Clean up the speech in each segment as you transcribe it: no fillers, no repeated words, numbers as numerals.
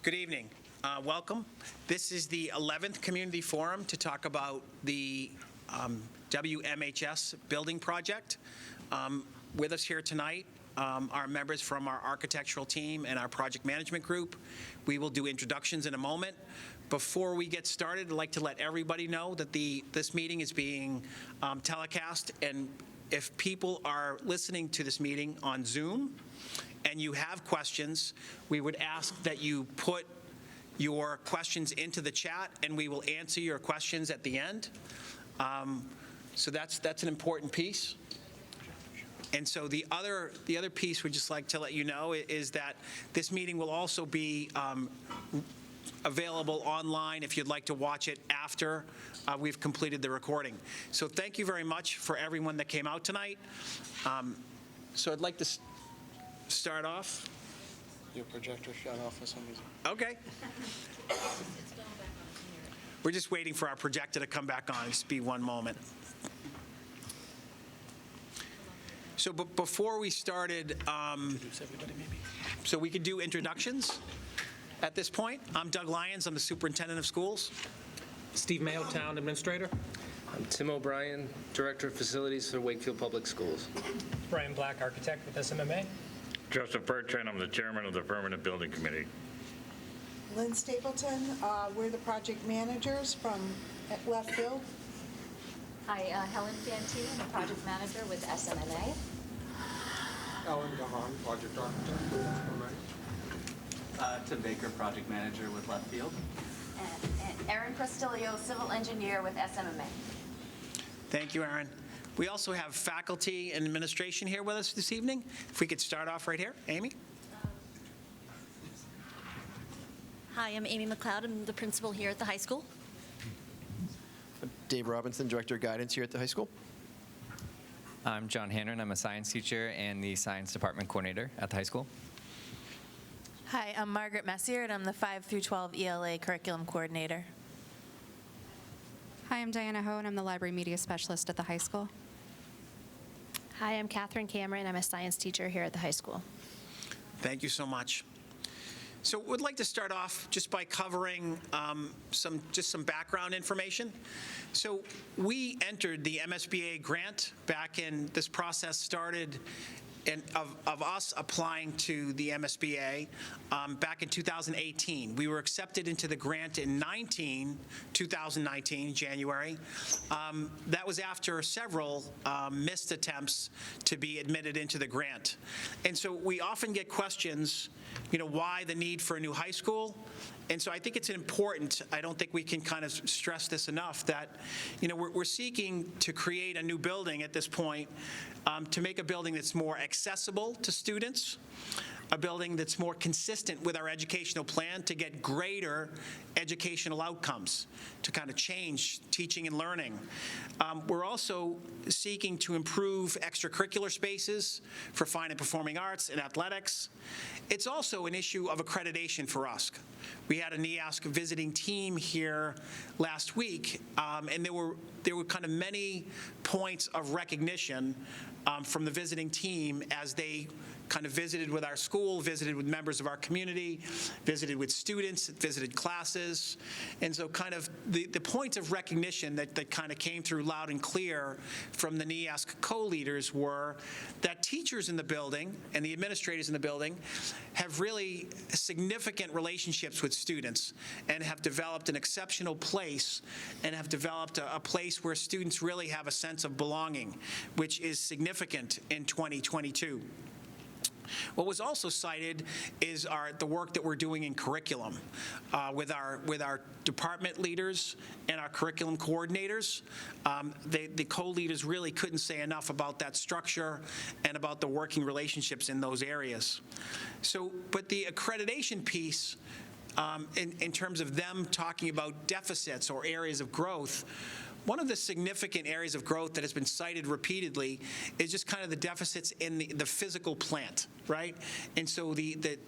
Good evening. Welcome. This is the 11th Community Forum to talk about the WMHS building project. With us here tonight are members from our architectural team and our project management group. We will do introductions in a moment. Before we get started, I'd like to let everybody know that this meeting is being telecast, and if people are listening to this meeting on Zoom and you have questions, we would ask that you put your questions into the chat and we will answer your questions at the end. So that's an important piece. And so the other piece we'd just like to let you know is that this meeting will also be available online if you'd like to watch it after we've completed the recording. So thank you very much for everyone that came out tonight. So I'd like to start off. Your projector shut off for some reason. Okay. We're just waiting for our projector to come back on. Just be one moment. So before we started, so we could do introductions at this point. I'm Doug Lyons. I'm the superintendent of schools. Steve Mayo, Town Administrator. I'm Tim O'Brien, Director of Facilities for Wakefield Public Schools. Brian Black, Architect with SMMA. Joseph Bertrand, I'm the chairman of the Permanent Building Committee. Lynn Stapleton, we're the project managers from Wakefield. Hi, Helen Fantini, I'm the project manager with SMMA. Alan Gahan, project architect with SMMA. Tim Baker, project manager with Wakefield. And Erin Prestilio, civil engineer with SMMA. Thank you, Aaron. We also have faculty and administration here with us this evening. If we could start off right here. Amy? Hi, I'm Amy McLeod. I'm the principal here at the high school. Dave Robinson, Director of Guidance here at the high school. I'm John Hanron. I'm a science teacher and the science department coordinator at the high school. Hi, I'm Margaret Messier, and I'm the 5 through 12 ELA curriculum coordinator. Hi, I'm Diana Ho, and I'm the library media specialist at the high school. Hi, I'm Catherine Cameron. I'm a science teacher here at the high school. Thank you so much. So we'd like to start off just by covering some background information. So we entered the MSBA grant back in, this process started of us applying to the MSBA back in 2018. We were accepted into the grant in 2019, January. That was after several missed attempts to be admitted into the grant. And so we often get questions, why the need for a new high school? And so I think it's important, I don't think we can kind of stress this enough, that we're seeking to create a new building at this point to make a building that's more accessible to students, a building that's more consistent with our educational plan to get greater educational outcomes, to kind of change teaching and learning. We're also seeking to improve extracurricular spaces for fine and performing arts and athletics. It's also an issue of accreditation for us. We had a NEASC visiting team here last week, and there were kind of many points of recognition from the visiting team as they kind of visited with our school, visited with members of our community, visited with students, visited classes. And so kind of the points of recognition that kind of came through loud and clear from the NEASC co-leaders were that teachers in the building and the administrators in the building have really significant relationships with students and have developed an exceptional place and have developed a place where students really have a sense of belonging, which is significant in 2022. What was also cited is the work that we're doing in curriculum with our department leaders and our curriculum coordinators. The co-leaders really couldn't say enough about that structure and about the working relationships in those areas. So, but the accreditation piece, in terms of them talking about deficits or areas of growth, one of the significant areas of growth that has been cited repeatedly is just kind of the deficits in the physical plant, right? And so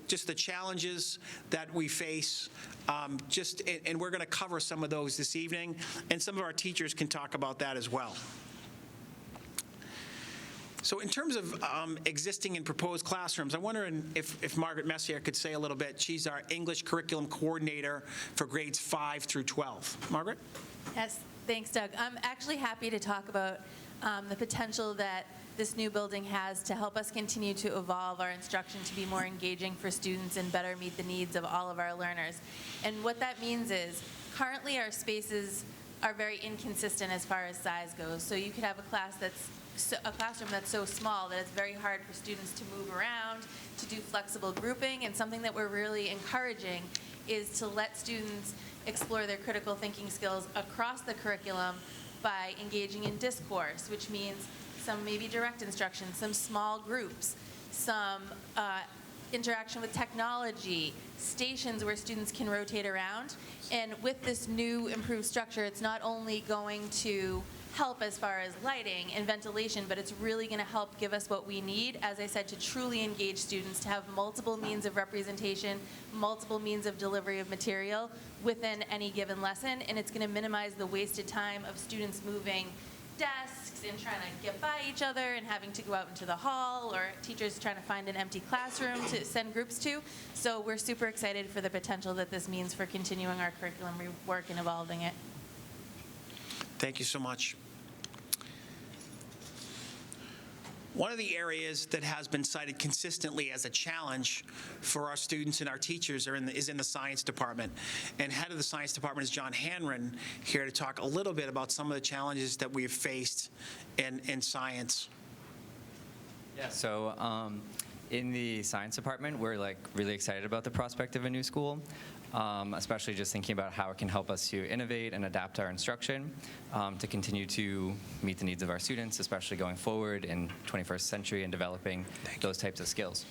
just the challenges that we face, and we're going to cover some of those this evening, and some of our teachers can talk about that as well. So So in terms of existing and proposed classrooms, I'm wondering if Margaret Messier could say a little bit. She's our English curriculum coordinator for grades 5 through 12. Margaret? Yes, thanks, Doug. I'm actually happy to talk about the potential that this new building has to help us continue to evolve our instruction to be more engaging for students and better meet the needs of all of our learners. And what that means is, currently our spaces are very inconsistent as far as size goes. So you could have a classroom that's so small that it's very hard for students to move around, to do flexible grouping, and something that we're really encouraging is to let students explore their critical thinking skills across the curriculum by engaging in discourse, which means some maybe direct instruction, some small groups, some interaction with technology, stations where students can rotate around. And with this new improved structure, it's not only going to help as far as lighting and ventilation, but it's really going to help give us what we need, as I said, to truly engage students, to have multiple means of representation, multiple means of delivery of material within any given lesson, and it's going to minimize the wasted time of students moving desks and trying to get by each other and having to go out into the hall, or teachers trying to find an empty classroom to send groups to. So we're super excited for the potential that this means for continuing our curriculum work and evolving it. Thank you so much. One of the areas that has been cited consistently as a challenge for our students and our teachers is in the science department. And head of the science department is John Hanron, here to talk a little bit about some of the challenges that we've faced in science. Yeah, so in the science department, we're really excited about the prospect of a new school. Especially just thinking about how it can help us to innovate and adapt our instruction to continue to meet the needs of our students, especially going forward in 21st century and developing those types of skills.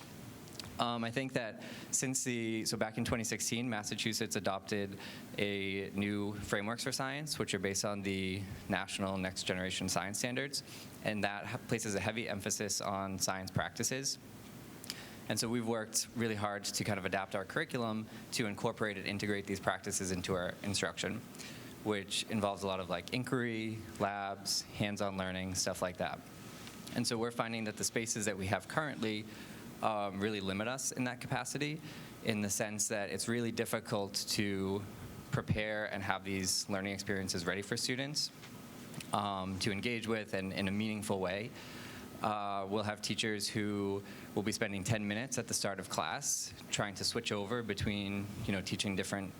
I think that so back in 2016, Massachusetts adopted a new frameworks for science, which are based on the national next generation science standards, and that places a heavy emphasis on science practices. And so we've worked really hard to kind of adapt our curriculum to incorporate and integrate these practices into our instruction, which involves a lot of inquiry, labs, hands-on learning, stuff like that. And so we're finding that the spaces that we have currently really limit us in that capacity, in the sense that it's really difficult to prepare and have these learning experiences ready for students to engage with and in a meaningful way. We'll have teachers who will be spending 10 minutes at the start of class trying to switch over between, teaching different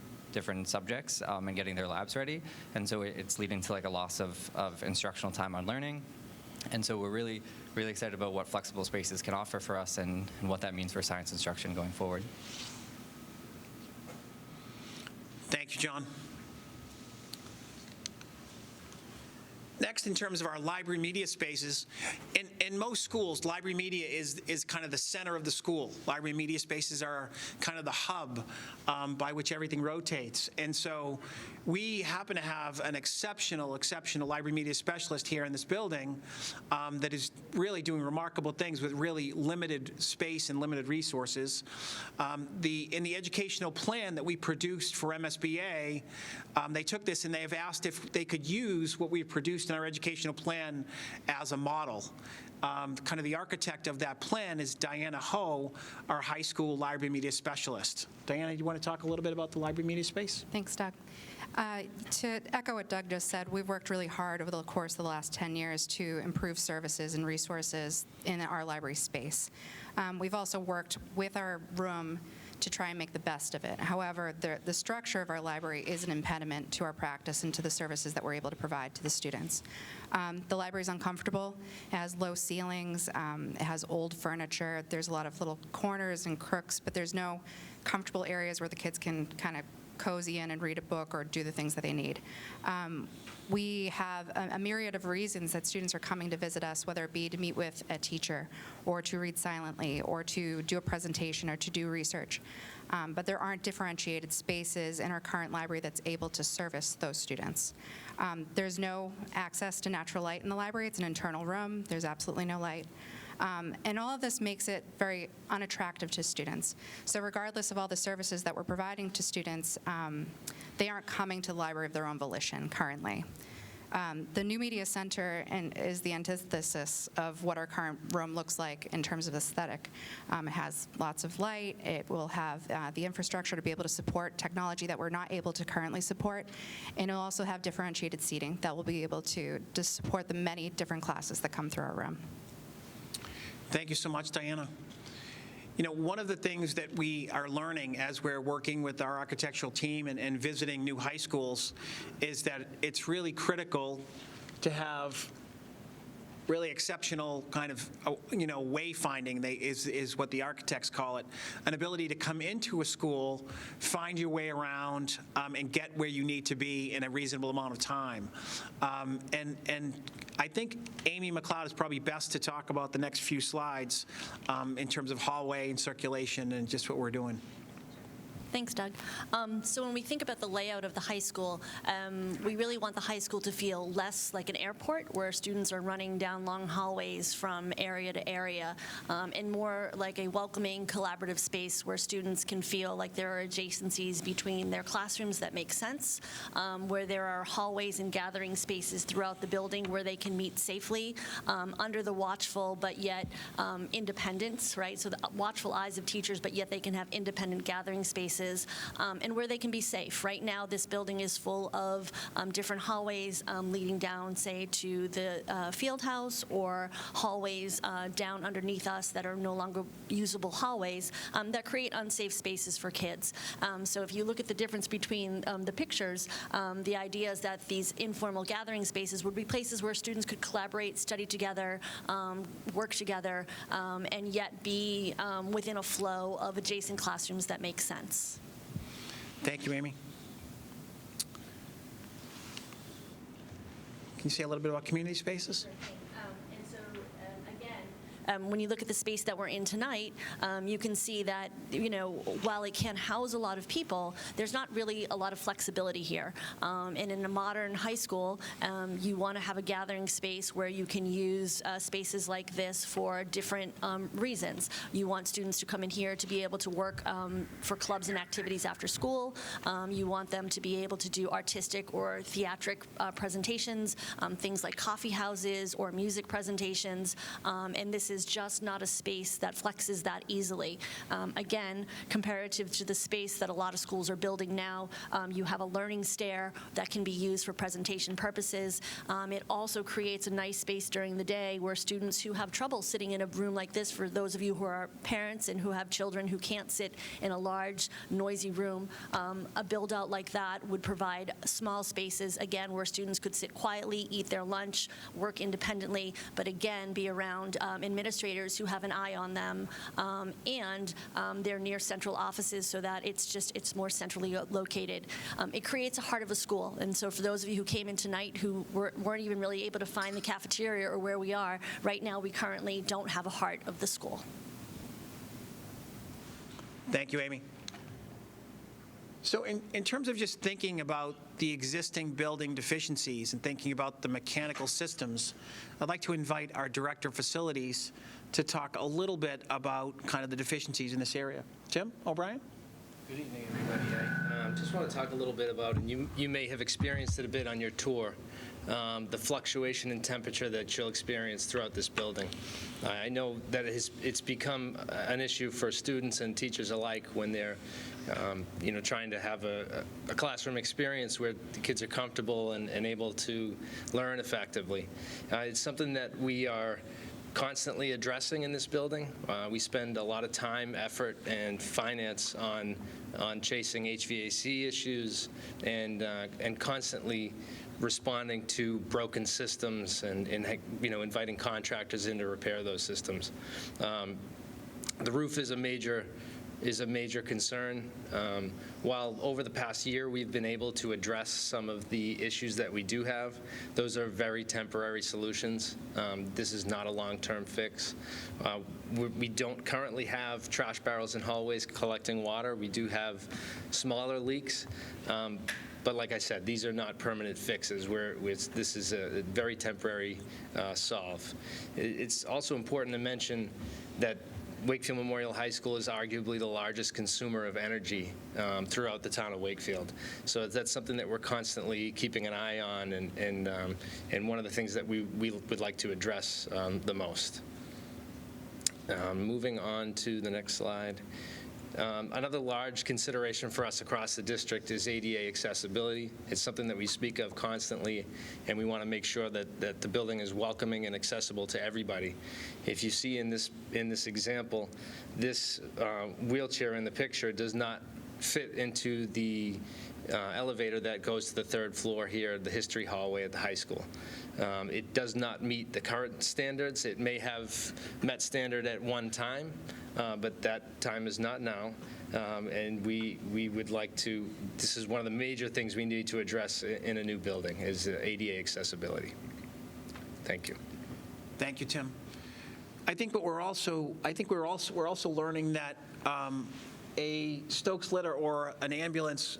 subjects and getting their labs ready. And so it's leading to a loss of instructional time on learning. And so we're really, really excited about what flexible spaces can offer for us and what that means for science instruction going forward. Thank you, John. Next, in terms of our library media spaces, in most schools, library media is kind of the center of the school. Library media spaces are kind of the hub by which everything rotates. And so we happen to have an exceptional library media specialist here in this building that is really doing remarkable things with really limited space and limited resources. In the educational plan that we produced for MSBA, they took this and they have asked if they could use what we've produced in our educational plan as a model. Kind of the architect of that plan is Diana Ho, our high school library media specialist. Diana, do you want to talk a little bit about the library media space? Thanks, Doug. To echo what Doug just said, we've worked really hard over the course of the last 10 years to improve services and resources in our library space. We've also worked with our room to try and make the best of it. However, the structure of our library is an impediment to our practice and to the services that we're able to provide to the students. The library is uncomfortable. It has low ceilings. It has old furniture. There's a lot of little corners and crooks, but there's no comfortable areas where the kids can kind of cozy in and read a book or do the things that they need. We have a myriad of reasons that students are coming to visit us, whether it be to meet with a teacher or to read silently or to do a presentation or to do research. But there aren't differentiated spaces in our current library that's able to service those students. There's no access to natural light in the library. It's an internal room. There's absolutely no light. And all of this makes it very unattractive to students. So regardless of all the services that we're providing to students, they aren't coming to the library of their own volition currently. The new media center is the antithesis of what our current room looks like in terms of aesthetic. It has lots of light. It will have the infrastructure to be able to support technology that we're not able to currently support, and it'll also have differentiated seating that will be able to support the many different classes that come through our room. Thank you so much, Diana. You know, one of the things that we are learning as we're working with our architectural team and visiting new high schools is that it's really critical to have really exceptional kind of, wayfinding is what the architects call it, an ability to come into a school, find your way around, and get where you need to be in a reasonable amount of time. And I think Amy McLeod is probably best to talk about the next few slides in terms of hallway and circulation and just what we're doing. Thanks, Doug. So when we think about the layout of the high school, we really want the high school to feel less like an airport where students are running down long hallways from area to area, and more like a welcoming, collaborative space where students can feel like there are adjacencies between their classrooms that make sense, where there are hallways and gathering spaces throughout the building where they can meet safely under the watchful but yet independence, right? So the watchful eyes of teachers, but yet they can have independent gathering spaces. And where they can be safe. Right now, this building is full of different hallways leading down, say, to the field house, or hallways down underneath us that are no longer usable hallways that create unsafe spaces for kids. So if you look at the difference between the pictures, the idea is that these informal gathering spaces would be places where students could collaborate, study together, work together, and yet be within a flow of adjacent classrooms that make sense. Thank you, Amy. Can you say a little bit about community spaces? And so, again, when you look at the space that we're in tonight, you can see that, while it can house a lot of people, there's not really a lot of flexibility here. And in a modern high school, you want to have a gathering space where you can use spaces like this for different reasons. You want students to come in here to be able to work for clubs and activities after school. You want them to be able to do artistic or theatric presentations, things like coffee houses or music presentations, and this is just not a space that flexes that easily. Again, comparative to the space that a lot of schools are building now, you have a learning stair that can be used for presentation purposes. It also creates a nice space during the day where students who have trouble sitting in a room like this, for those of you who are parents and who have children who can't sit in a large, noisy room, a build-out like that would provide small spaces, again, where students could sit quietly, eat their lunch, work independently, but again, be around administrators who have an eye on them, and they're near central offices so that it's more centrally located. It creates a heart of a school, and so for those of you who came in tonight who weren't even really able to find the cafeteria or where we are, right now we currently don't have a heart of the school. Thank you, Amy. So in terms of just thinking about the existing building deficiencies and thinking about the mechanical systems, I'd like to invite our Director of Facilities to talk a little bit about kind of the deficiencies in this area. Jim O'Brien? Good evening, everybody. I just want to talk a little bit about, and you may have experienced it a bit on your tour, the fluctuation in temperature that you'll experience throughout this building. I know that it's become an issue for students and teachers alike when they're trying to have a classroom experience where the kids are comfortable and able to learn effectively. It's something that we are constantly addressing in this building. We spend a lot of time, effort, and finance on chasing HVAC issues and constantly responding to broken systems and inviting contractors in to repair those systems. The roof is a major concern. While over the past year we've been able to address some of the issues that we do have, those are very temporary solutions. This is not a long-term fix. We don't currently have trash barrels in hallways collecting water. We do have smaller leaks. But like I said, these are not permanent fixes. This is a very temporary solve. It's also important to mention that Wakefield Memorial High School is arguably the largest consumer of energy throughout the town of Wakefield. So that's something that we're constantly keeping an eye on, and one of the things that we would like to address the most. Moving on to the next slide. Another large consideration for us across the district is ADA accessibility. It's something that we speak of constantly, and we want to make sure that the building is welcoming and accessible to everybody. If you see in this example, this wheelchair in the picture does not fit into the elevator that goes to the third floor here, the history hallway at the high school. It does not meet the current standards. It may have met standard at one time, but that time is not now. And we would like to, this is one of the major things we need to address in a new building, is ADA accessibility. Thank you. Thank you, Tim. I think we're also learning that a Stokes litter or an ambulance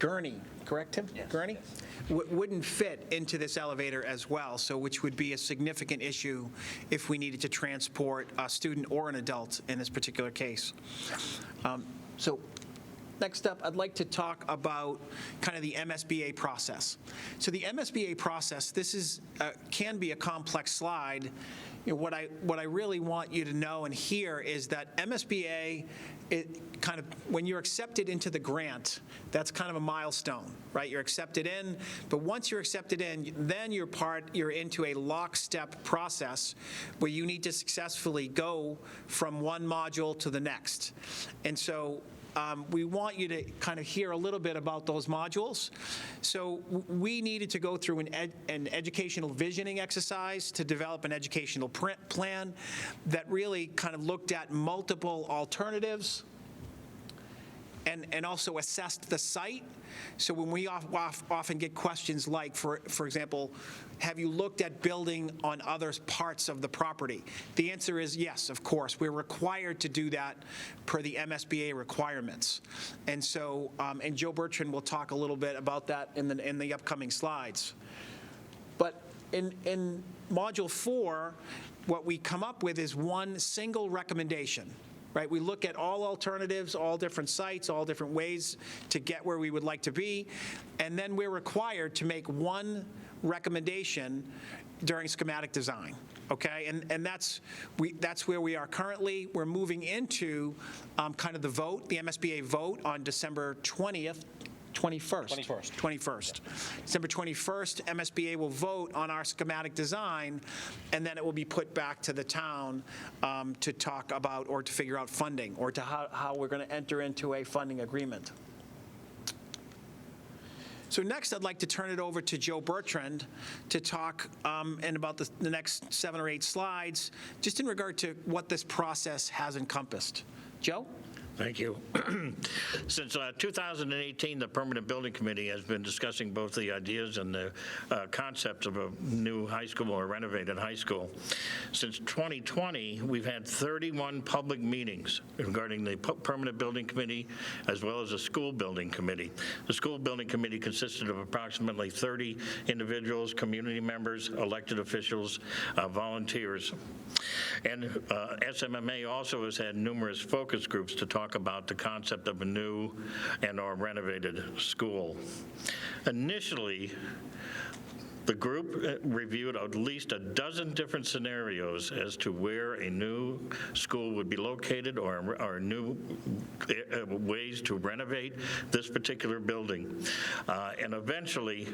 gurney, correct, Tim? Yes. Gurney? Yes. Wouldn't fit into this elevator as well, so which would be a significant issue if we needed to transport a student or an adult in this particular case. So next up, I'd like to talk about kind of the MSBA process. So the MSBA process, this is can be a complex slide. You know, what I really want you to know and hear is that MSBA, it kind of, when you're accepted into the grant, that's kind of a milestone, right? You're accepted in, but once you're accepted in, then you're into a lockstep process where you need to successfully go from one module to the next. And so we want you to kind of hear a little bit about those modules. So we needed to go through an educational visioning exercise to develop an educational plan that really kind of looked at multiple alternatives and also assessed the site. So when we often get questions like, for example, have you looked at building on other parts of the property? The answer is yes, of course. We're required to do that per the MSBA requirements. And so, and Joe Bertrand will talk a little bit about that in the upcoming slides. But in Module 4, what we come up with is one single recommendation. Right? We look at all alternatives, all different sites, all different ways to get where we would like to be, and then we're required to make one recommendation during schematic design. Okay, and that's where we are currently. We're moving into kind of the vote, the MSBA vote on December 21st. December 21st, MSBA will vote on our schematic design, and then it will be put back to the town to talk about or to figure out funding or to how we're going to enter into a funding agreement. So next, I'd like to turn it over to Joe Bertrand to talk and about the next 7 or 8 slides, just in regard to what this process has encompassed. Joe? Thank you. Since 2018, the Permanent Building Committee has been discussing both the ideas and the concepts of a new high school or renovated high school. Since 2020, we've had 31 public meetings regarding the Permanent Building Committee as well as the School Building Committee. The School Building Committee consisted of approximately 30 individuals, community members, elected officials, volunteers. And SMMA also has had numerous focus groups to talk about the concept of a new and or renovated school. Initially, the group reviewed at least a dozen different scenarios as to where a new school would be located or new ways to renovate this particular building. And eventually,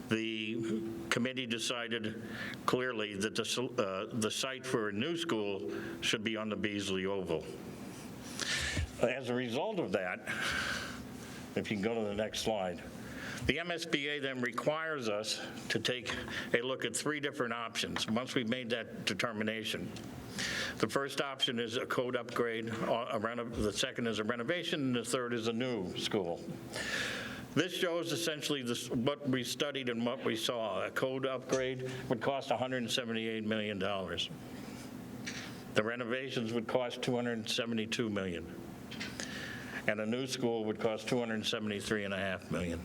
the committee decided clearly that the site for a new school should be on the Beasley Oval. As a result of that, if you can go to the next slide, the MSBA then requires us to take a look at 3 different options once we've made that determination. The first option is a code upgrade, the second is a renovation, and the third is a new school. This shows essentially what we studied and what we saw. A code upgrade would cost $178 million. The renovations would cost $272 million. And a new school would cost $273.5 million.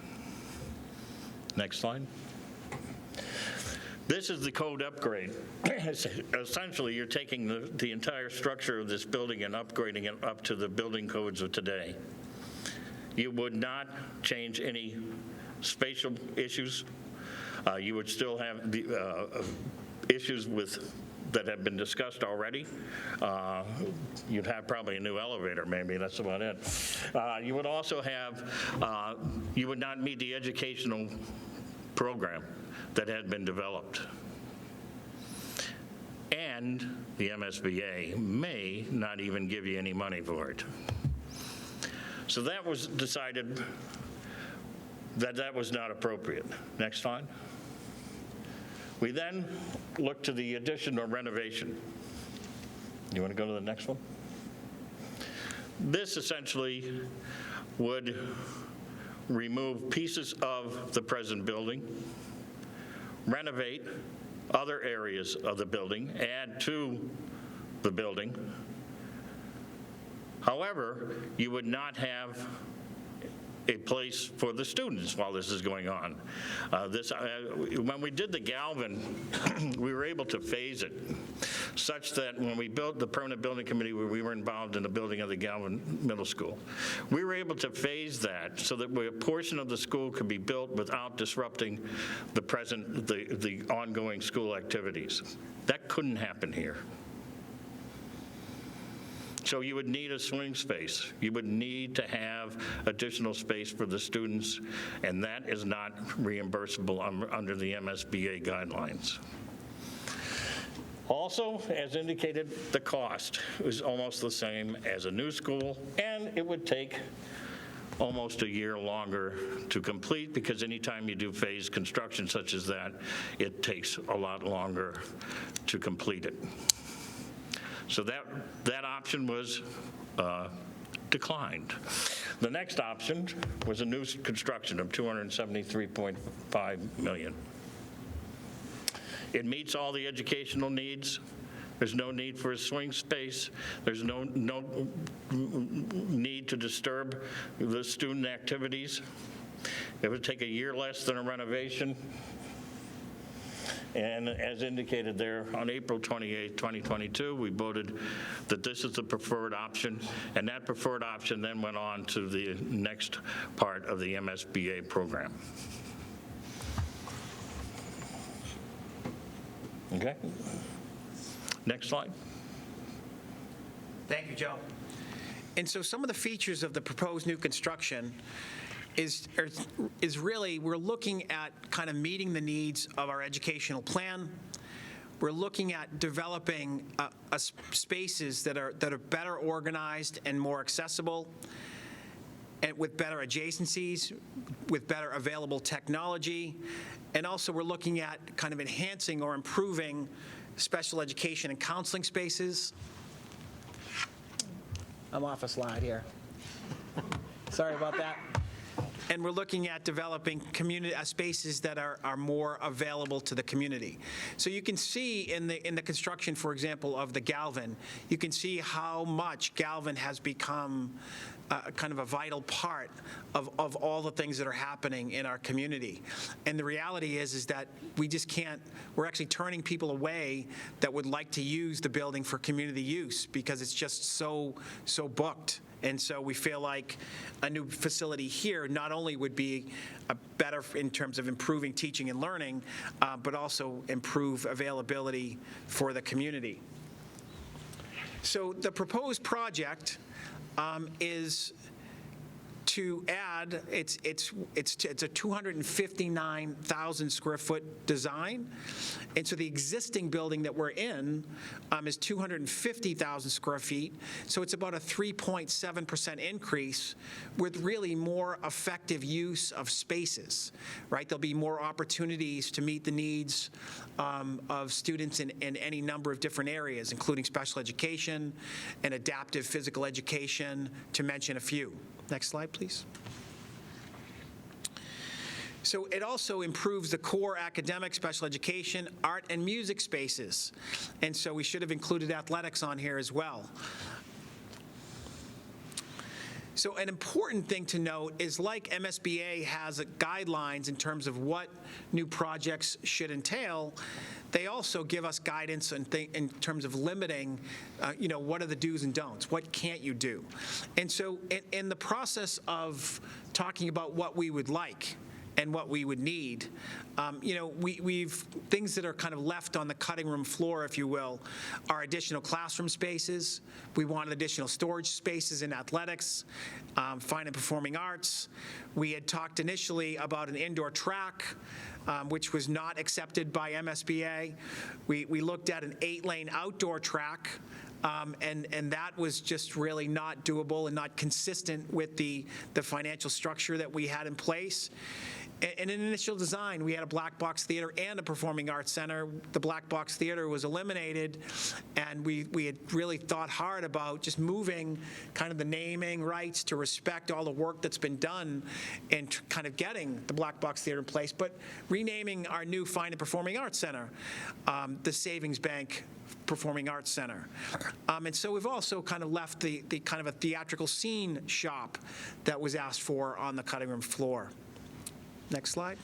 Next slide. This is the code upgrade. Essentially, you're taking the entire structure of this building and upgrading it up to the building codes of today. You would not change any spatial issues. You would still have the issues that have been discussed already. You'd have probably a new elevator, maybe, that's about it. You would also have, you would not meet the educational program that had been developed. And the MSBA may not even give you any money for it. So that was decided that that was not appropriate. Next slide. We then looked to the addition or renovation. You want to go to the next one? This essentially would remove pieces of the present building, renovate other areas of the building, add to the building. However, you would not have a place for the students while this is going on. When we did the Galvin, we were able to phase it such that when we built the permanent building committee, where we were involved in the building of the Galvin Middle School, we were able to phase that so that a portion of the school could be built without disrupting the ongoing school activities. That couldn't happen here. So you would need a swing space. You would need to have additional space for the students, and that is not reimbursable under the MSBA guidelines. Also, as indicated, the cost is almost the same as a new school, and it would take almost a year longer to complete, because anytime you do phased construction such as that, it takes a lot longer to complete it. So that option was declined. The next option was a new construction of $273.5 million. It meets all the educational needs. There's no need for a swing space. There's no need to disturb the student activities. It would take a year less than a renovation. And as indicated there, on April 28, 2022, we voted that this is the preferred option, and that preferred option then went on to the next part of the MSBA program. Okay. Next slide. Thank you, Joe. And so some of the features of the proposed new construction is really, we're looking at kind of meeting the needs of our educational plan. We're looking at developing spaces that are better organized and more accessible, and with better adjacencies, with better available technology. And also we're looking at kind of enhancing or improving special education and counseling spaces. I'm off a slide here. Sorry about that. And we're looking at developing community spaces that are more available to the community. So you can see in the construction, for example, of the Galvin, you can see how much Galvin has become kind of a vital part of all the things that are happening in our community. And the reality is that we just can't, we're actually turning people away that would like to use the building for community use because it's just so booked. And so we feel like a new facility here not only would be better in terms of improving teaching and learning, but also improve availability for the community. So the proposed project is to add, it's a 259,000 square foot design. And so the existing building that we're in is 250,000 square feet. So it's about a 3.7% increase with really more effective use of spaces, right? There'll be more opportunities to meet the needs of students in any number of different areas, including special education and adaptive physical education, to mention a few. Next slide, please. So it also improves the core academic, special education, art, and music spaces. And so we should have included athletics on here as well. So an important thing to note is, like MSBA has guidelines in terms of what new projects should entail, they also give us guidance in terms of limiting, what are the do's and don'ts? What can't you do? And so in the process of talking about what we would like and what we would need, we've things that are kind of left on the cutting room floor, if you will, are additional classroom spaces. We wanted additional storage spaces in athletics, fine and performing arts. We had talked initially about an indoor track, which was not accepted by MSBA. We looked at an 8-lane outdoor track, and that was just really not doable and not consistent with the financial structure that we had in place. In an initial design, we had a black box theater and a performing arts center. The black box theater was eliminated, and we had really thought hard about just moving kind of the naming rights to respect all the work that's been done in kind of getting the black box theater in place, but renaming our new fine and performing arts center, the Savings Bank Performing Arts Center. And so we've also kind of left the kind of a theatrical scene shop that was asked for on the cutting room floor. Next slide.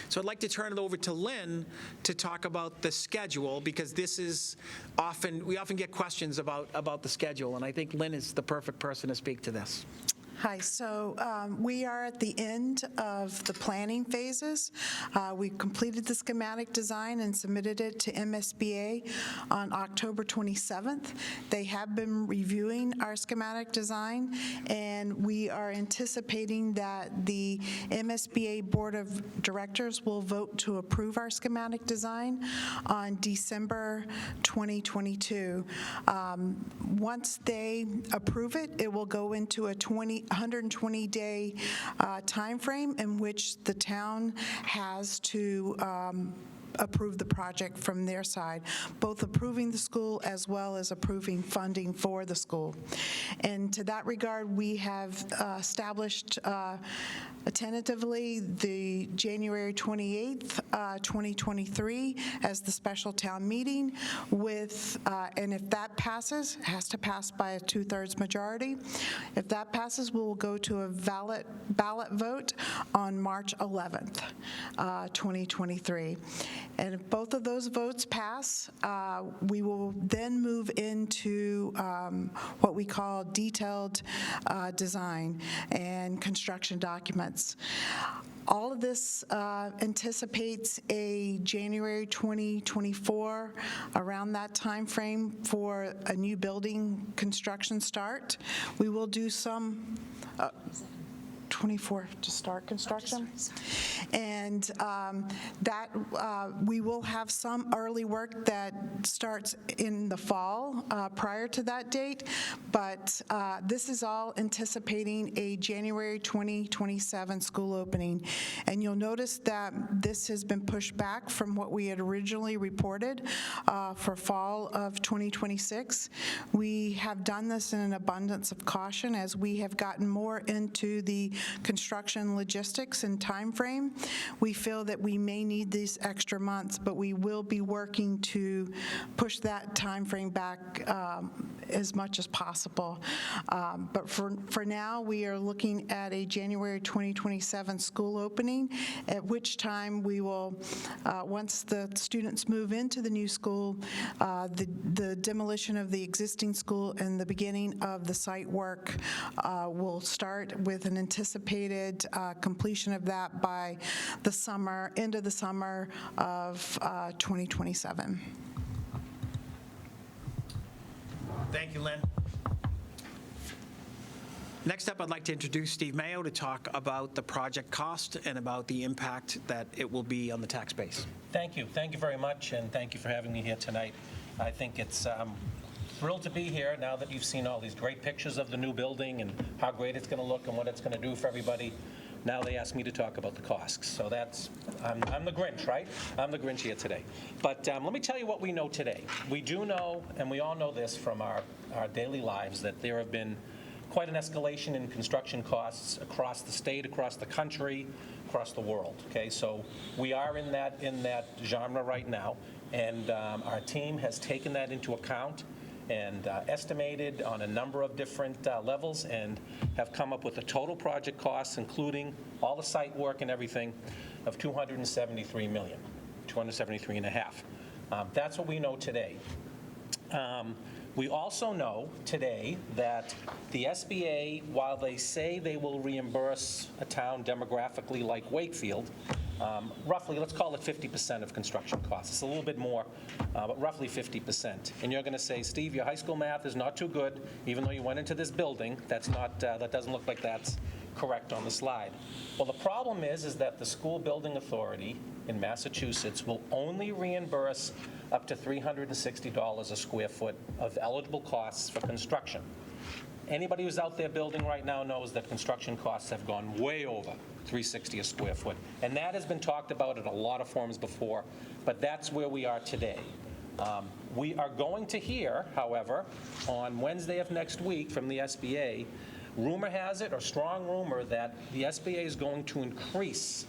So I'd like to turn it over to Lynn to talk about the schedule, because this is we often get questions about the schedule, and I think Lynn is the perfect person to speak to this. Hi, so we are at the end of the planning phases. We completed the schematic design and submitted it to MSBA on October 27th. They have been reviewing our schematic design, and we are anticipating that the MSBA Board of Directors will vote to approve our schematic design on December 2022. Once they approve it, it will go into a 120-day time frame in which the town has to approve the project from their side, both approving the school as well as approving funding for the school. And to that regard, we have established tentatively the January 28th, 2023 as the special town meeting with, and if that passes, it has to pass by a 2/3 majority. If that passes, we will go to a ballot vote on March 11th, 2023. And if both of those votes pass, we will then move into what we call detailed design and construction documents. All of this anticipates a January 2024, around that time frame, for a new building construction start. We will do some 24 to start construction. And that we will have some early work that starts in the fall prior to that date, but this is all anticipating a January 2027 school opening. And you'll notice that this has been pushed back from what we had originally reported for fall of 2026. We have done this in an abundance of caution as we have gotten more into the construction logistics and time frame. We feel that we may need these extra months, but we will be working to push that time frame back as much as possible. But for now, we are looking at a January 2027 school opening, at which time we will, once the students move into the new school, the demolition of the existing school and the beginning of the site work will start, with an anticipated completion of that by the summer, end of the summer of 2027. Thank you, Lynn. Next up, I'd like to introduce Steve Mayo to talk about the project cost and about the impact that it will be on the tax base. Thank you. Thank you very much, and thank you for having me here tonight. I think it's thrilled to be here now that you've seen all these great pictures of the new building and how great it's going to look and what it's going to do for everybody. Now they asked me to talk about the costs. So that's, I'm the Grinch, right? I'm the Grinch here today. But let me tell you what we know today. We do know, and we all know this from our daily lives, that there have been quite an escalation in construction costs across the state, across the country, across the world. Okay, so we are in that genre right now, and our team has taken that into account and estimated on a number of different levels and have come up with a total project cost, including all the site work and everything, of $273 million, 273 and a half. That's what we know today. We also know today that the SBA, while they say they will reimburse a town demographically like Wakefield, roughly, let's call it 50% of construction costs. It's a little bit more, but roughly 50%. And you're going to say, Steve, your high school math is not too good, even though you went into this building. That's not, that doesn't look like that's correct on the slide. Well, the problem is that the school building authority in Massachusetts will only reimburse up to $360 a square foot of eligible costs for construction. Anybody who's out there building right now knows that construction costs have gone way over $360 a square foot. And that has been talked about in a lot of forms before, but that's where we are today. We are going to hear, however, on Wednesday of next week from the SBA, rumor has it, or strong rumor, that the SBA is going to increase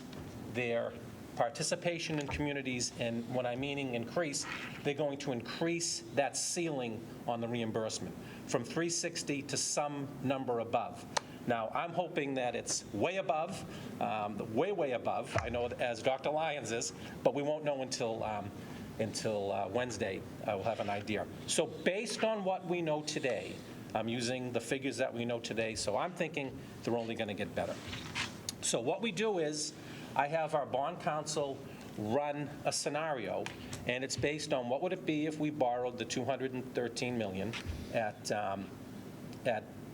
their participation in communities, and what I'm meaning increase, they're going to increase that ceiling on the reimbursement from 360 to some number above. Now, I'm hoping that it's way above, way above, I know as Dr. Lyons is, but we won't know until Wednesday. We'll have an idea. So based on what we know today, I'm using the figures that we know today, so I'm thinking they're only going to get better. So what we do is, I have our bond counsel run a scenario, and it's based on what would it be if we borrowed the $213 million at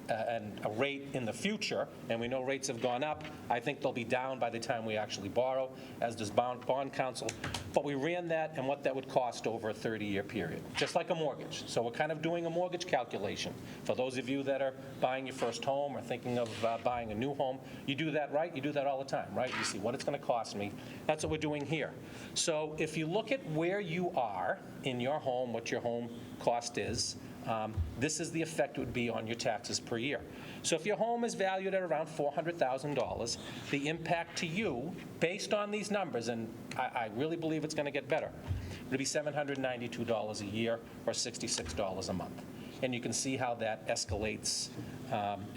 a rate in the future, and we know rates have gone up. I think they'll be down by the time we actually borrow, as does bond counsel. But we ran that and what that would cost over a 30-year period, just like a mortgage. So we're kind of doing a mortgage calculation. For those of you that are buying your first home or thinking of buying a new home, you do that, right? You do that all the time, right? You see what it's going to cost me. That's what we're doing here. So if you look at where you are in your home, what your home cost is, this is the effect it would be on your taxes per year. So if your home is valued at around $400,000, the impact to you, based on these numbers, and I really believe it's going to get better, would be $792 a year or $66 a month. And you can see how that escalates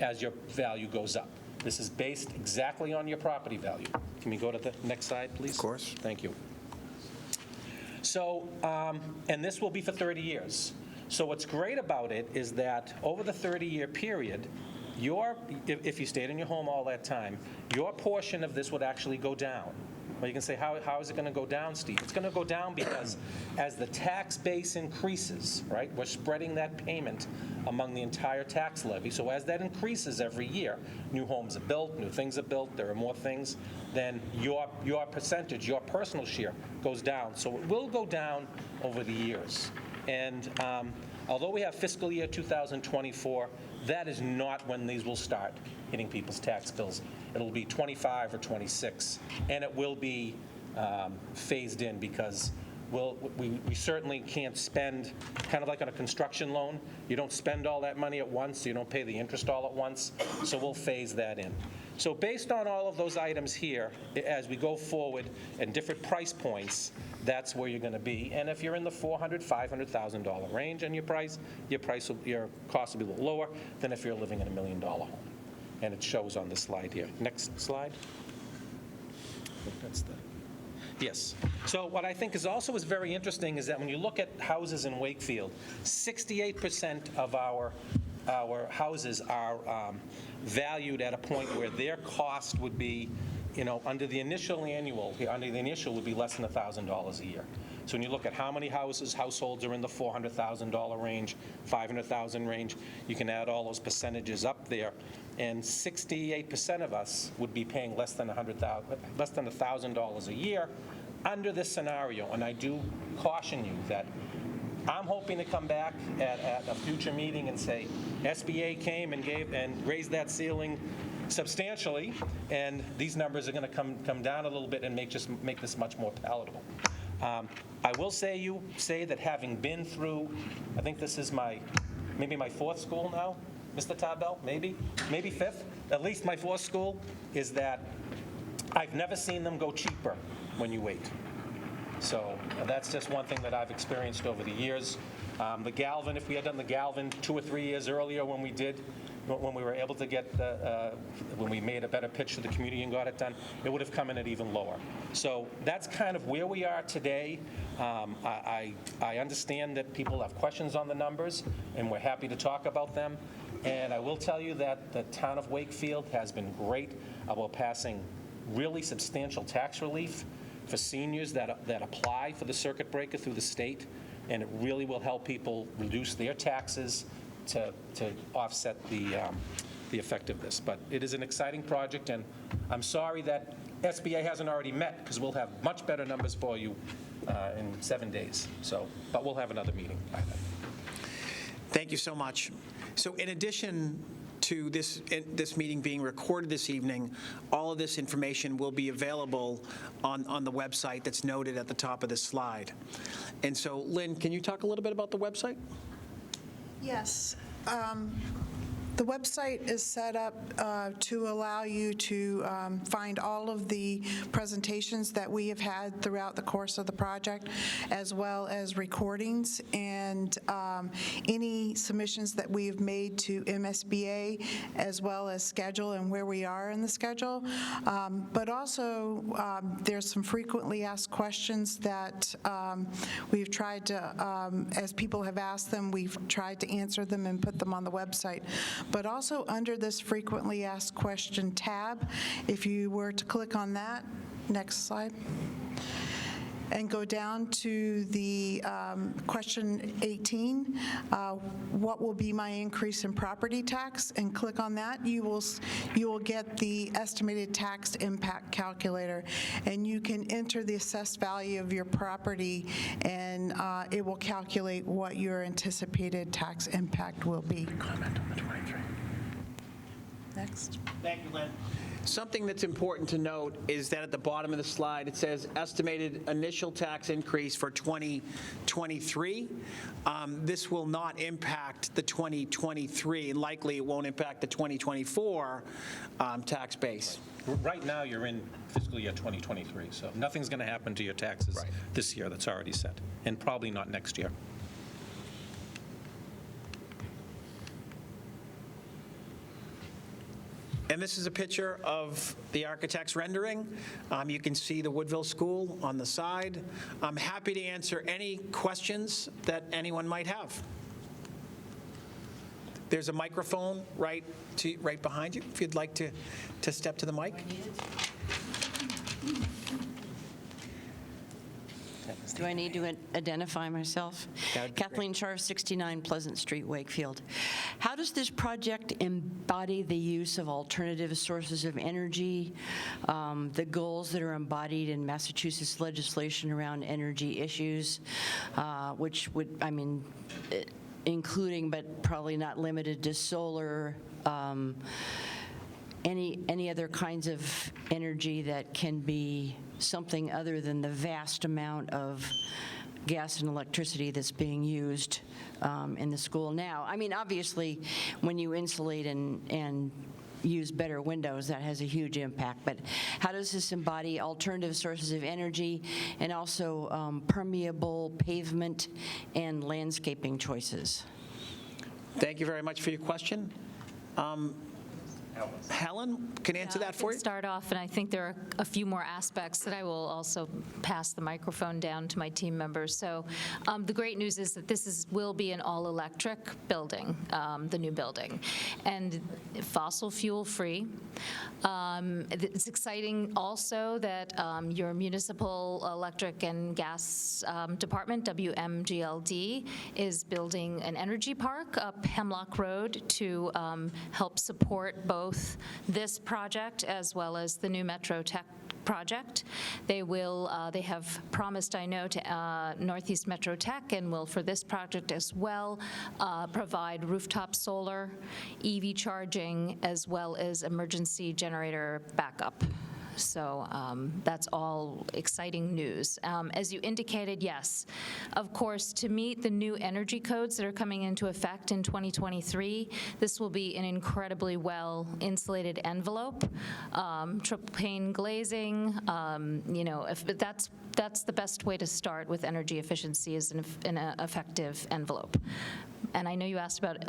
as your value goes up. This is based exactly on your property value. Can we go to the next slide, please? Of course. Thank you. So, and this will be for 30 years. So what's great about it is that over the 30-year period, if you stayed in your home all that time, your portion of this would actually go down. Well, you can say, how is it going to go down, Steve? It's going to go down because as the tax base increases, right, we're spreading that payment among the entire tax levy. So as that increases every year, new homes are built, new things are built, there are more things, then your percentage, your personal share goes down. So it will go down over the years. And although we have fiscal year 2024, that is not when these will start hitting people's tax bills. It'll be 25 or 26, and it will be phased in because we certainly can't spend, kind of like on a construction loan, you don't spend all that money at once, so you don't pay the interest all at once, so we'll phase that in. So based on all of those items here, as we go forward and different price points, that's where you're going to be. And if you're in the $400,000, $500,000 range and your cost will be a little lower than if you're living in $1 million home. And it shows on the slide here. Next slide. I think that's the... Yes. So what I think is also very interesting is that when you look at houses in Wakefield, 68% of our houses are valued at a point where their cost would be, under the initial would be less than $1,000 a year. So when you look at how many households are in the $400,000 range, $500,000 range, you can add all those percentages up there, and 68% of us would be paying less than $1,000 a year under this scenario. And I do caution you that I'm hoping to come back at a future meeting and say, SBA came and raised that ceiling substantially, and these numbers are going to come down a little bit and make this much more palatable. I will say that having been through, I think this is maybe my fourth school now, Mr. Tabell, maybe fifth, at least my fourth school, is that I've never seen them go cheaper when you wait. So that's just one thing that I've experienced over the years. The Galvin, if we had done the Galvin 2 or 3 years earlier when we were able to get when we made a better pitch to the community and got it done, it would have come in at even lower. So that's kind of where we are today. I understand that people have questions on the numbers, and we're happy to talk about them. And I will tell you that the town of Wakefield has been great about passing really substantial tax relief for seniors that apply for the circuit breaker through the state, and it really will help people reduce their taxes to offset the effect of this. But it is an exciting project, and I'm sorry that SBA hasn't already met, because we'll have much better numbers for you in 7 days. But we'll have another meeting by then. Thank you so much. So in addition to this meeting being recorded this evening, all of this information will be available on the website that's noted at the top of this slide. And so, Lynn, can you talk a little bit about the website? Yes. The website is set up to allow you to find all of the presentations that we have had throughout the course of the project, as well as recordings and any submissions that we have made to MSBA, as well as schedule and where we are in the schedule. But also, there's some frequently asked questions that we've tried to, as people have asked them, we've tried to answer them and put them on the website. But also under this frequently asked question tab, if you were to click on that, next slide, and go down to the question 18, what will be my increase in property tax, and click on that, you will get the estimated tax impact calculator, and you can enter the assessed value of your property, and it will calculate what your anticipated tax impact will be. Comment on the 23. Next. Thank you, Lynn. Something that's important to note is that at the bottom of the slide, it says estimated initial tax increase for 2023. This will not impact the 2023, and likely it won't impact the 2024 tax base. Right now, you're in fiscal year 2023, so nothing's going to happen to your taxes this year. That's already set, and probably not next year. And this is a picture of the architect's rendering. You can see the Woodville School on the side. I'm happy to answer any questions that anyone might have. There's a microphone right behind you, if you'd like to step to the mic. Do I need to identify myself? Kathleen Scharf, 69 Pleasant Street, Wakefield. How does this project embody the use of alternative sources of energy, the goals that are embodied in Massachusetts legislation around energy issues, which would, including but probably not limited to solar, any other kinds of energy that can be something other than the vast amount of gas and electricity that's being used in the school now. Obviously, when you insulate and use better windows, that has a huge impact. But how does this embody alternative sources of energy and also permeable pavement and landscaping choices? Thank you very much for your question. Helen can answer that for you. Start off, and I think there are a few more aspects that I will also pass the microphone down to my team members. So the great news is that this will be an all-electric building, the new building, and fossil fuel free. It's exciting also that your municipal electric and gas department, WMGLD, is building an energy park up Hemlock Road to help support both this project as well as the new Metro Tech project. They have promised, I know, to Northeast Metro Tech, and will for this project as well provide rooftop solar, EV charging, as well as emergency generator backup. So that's all exciting news. As you indicated, yes, of course, to meet the new energy codes that are coming into effect in 2023, this will be an incredibly well-insulated envelope, triple pane glazing. If that's the best way to start with energy efficiency is an effective envelope. And I know you asked about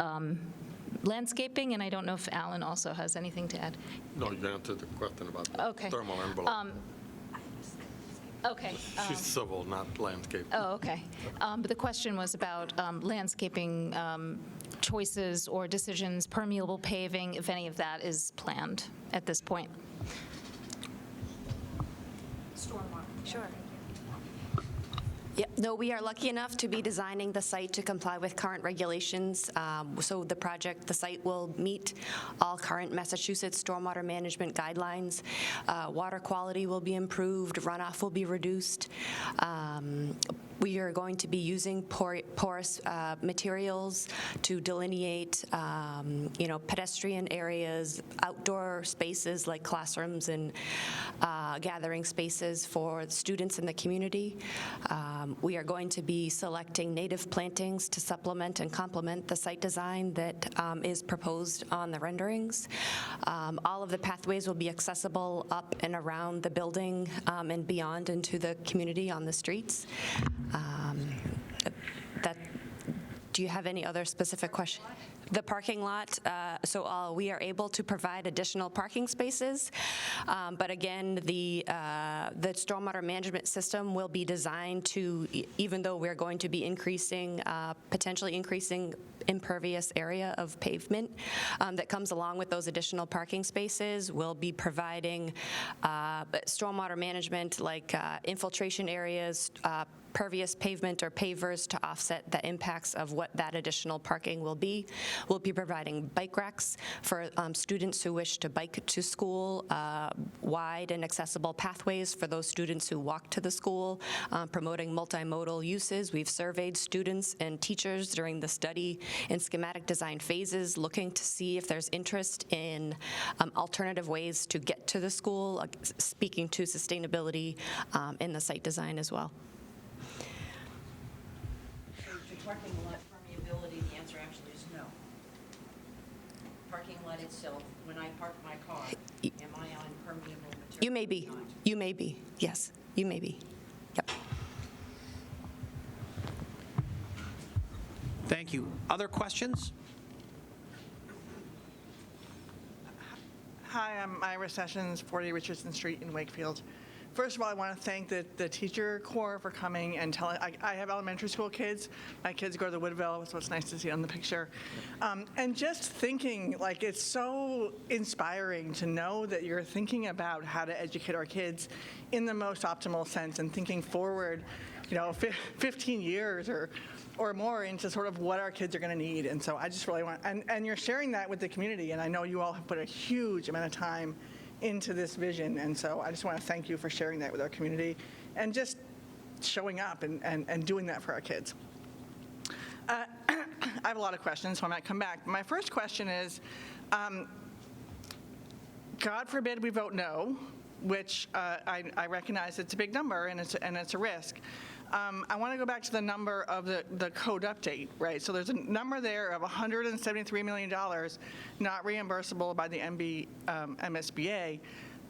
landscaping, and I don't know if Alan also has anything to add. No, you answered the question about the Okay. thermal envelope. Okay. She's civil, not landscape. Oh, okay. But the question was about landscaping choices or decisions, permeable paving, if any of that is planned at this point. Sure. Yep. No, we are lucky enough to be designing the site to comply with current regulations. So the site will meet all current Massachusetts stormwater management guidelines. Water quality will be improved, runoff will be reduced. We are going to be using porous materials to delineate, pedestrian areas, outdoor spaces like classrooms and gathering spaces for students in the community. We are going to be selecting native plantings to supplement and complement the site design that is proposed on the renderings. All of the pathways will be accessible up and around the building and beyond into the community on the streets. Do you have any other specific question? The parking lot, we are able to provide additional parking spaces, but again, the stormwater management system will be designed to, even though we're going to be potentially increasing impervious area of pavement that comes along with those additional parking spaces, we'll be providing stormwater management like infiltration areas, pervious pavement or pavers to offset the impacts of what that additional parking will be. We'll be providing bike racks for students who wish to bike to school, wide and accessible pathways for those students who walk to the school, promoting multimodal uses. We've surveyed students and teachers during the study and schematic design phases, looking to see if there's interest in alternative ways to get to the school, speaking to sustainability in the site design as well. Parking lot permeability, the answer actually is no. Parking lot itself, when I park my car, am I on permeable material? You may be. You may be. Yes, you may be. Yep. Thank you. Other questions? Hi, I'm Ira Sessions, 40 Richardson Street in Wakefield. First of all, I want to thank the teacher corps for coming and telling. I have elementary school kids. My kids go to the Woodville, so it's nice to see on the picture. And just thinking, it's so inspiring to know that you're thinking about how to educate our kids in the most optimal sense and thinking forward, 15 years or more into sort of what our kids are going to need. And so I just really want, and you're sharing that with the community, and I know you all have put a huge amount of time into this vision, and so I just want to thank you for sharing that with our community and just showing up and doing that for our kids. I have a lot of questions, so I might come back. My first question is, God forbid we vote no, which I recognize it's a big number and it's a risk. I want to go back to the number of the code update, right? So there's a number there of $173 million not reimbursable by the MSBA,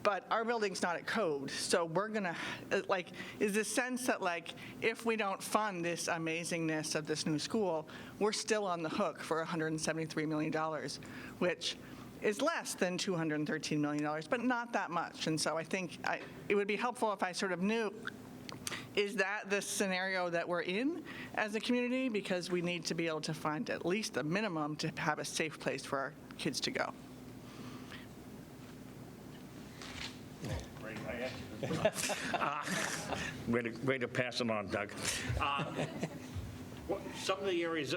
but our building's not at code. So we're going to, is the sense that, if we don't fund this amazingness of this new school, we're still on the hook for $173 million, which is less than $213 million, but not that much. And so I think it would be helpful if I sort of knew, is that the scenario that we're in as a community? Because we need to be able to find at least the minimum to have a safe place for our kids to go. Way to pass it on, Doug. Some of the areas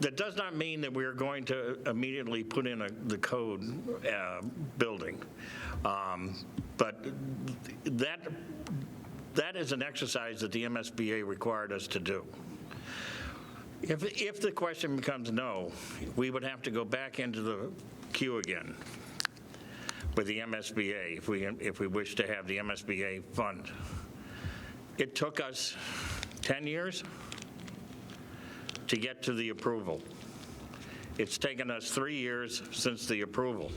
that does not mean that we're going to immediately put in the code building, but that is an exercise that the MSBA required us to do. If the question becomes no, we would have to go back into the queue again. with the MSBA, if we wish to have the MSBA fund. It took us 10 years to get to the approval. It's taken us 3 years since the approval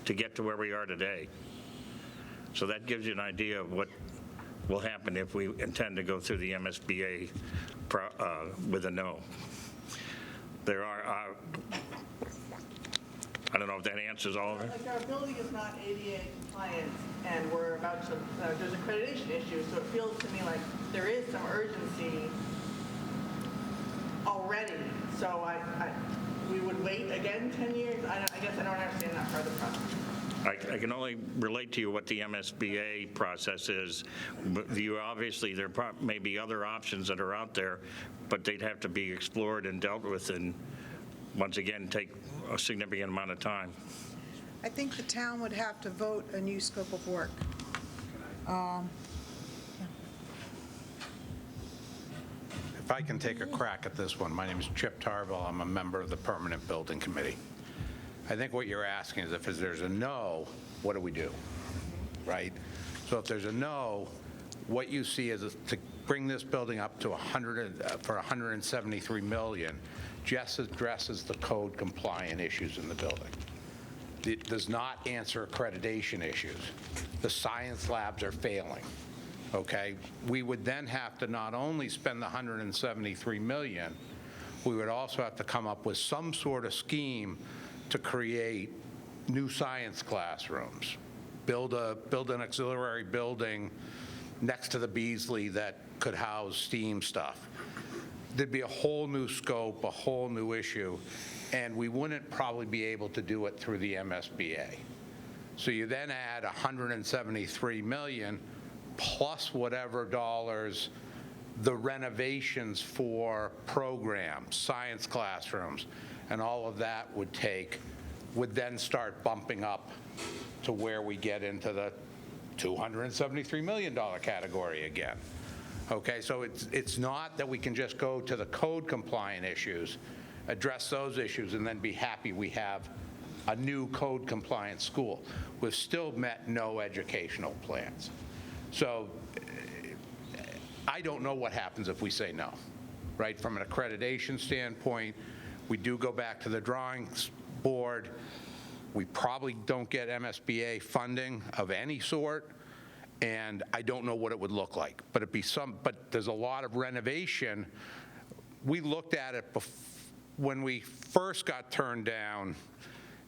to get to where we are today. So that gives you an idea of what will happen if we intend to go through the MSBA with a no. There are, I don't know if that answers all of it. Like our building is not ADA compliant, and we're about to, there's accreditation issues, so it feels to me like there is some urgency already. So we would wait again 10 years? I guess I don't understand that part of the process. I can only relate to you what the MSBA process is. You obviously, there may be other options that are out there, but they'd have to be explored and dealt with, and once again, take a significant amount of time. I think the town would have to vote a new scope of work. If I can take a crack at this one, my name is Chip Tarville. I'm a member of the Permanent Building Committee. I think what you're asking is if there's a no, what do we do, right? So if there's a no, what you see is to bring this building up to for $173 million just addresses the code compliant issues in the building. It does not answer accreditation issues. The science labs are failing. Okay, we would then have to not only spend the $173 million, we would also have to come up with some sort of scheme to create new science classrooms, build an auxiliary building next to the Beasley that could house STEAM stuff. There'd be a whole new scope, a whole new issue, and we wouldn't probably be able to do it through the MSBA. So you then add $173 million plus whatever dollars the renovations for programs, science classrooms, and all of that would then start bumping up to where we get into the $273 million category again. Okay, so it's not that we can just go to the code compliant issues, address those issues, and then be happy we have a new code compliant school. We've still met no educational plans. So I don't know what happens if we say no, right? From an accreditation standpoint, we do go back to the drawings board. We probably don't get MSBA funding of any sort, and I don't know what it would look like. But but there's a lot of renovation. We looked at it when we first got turned down.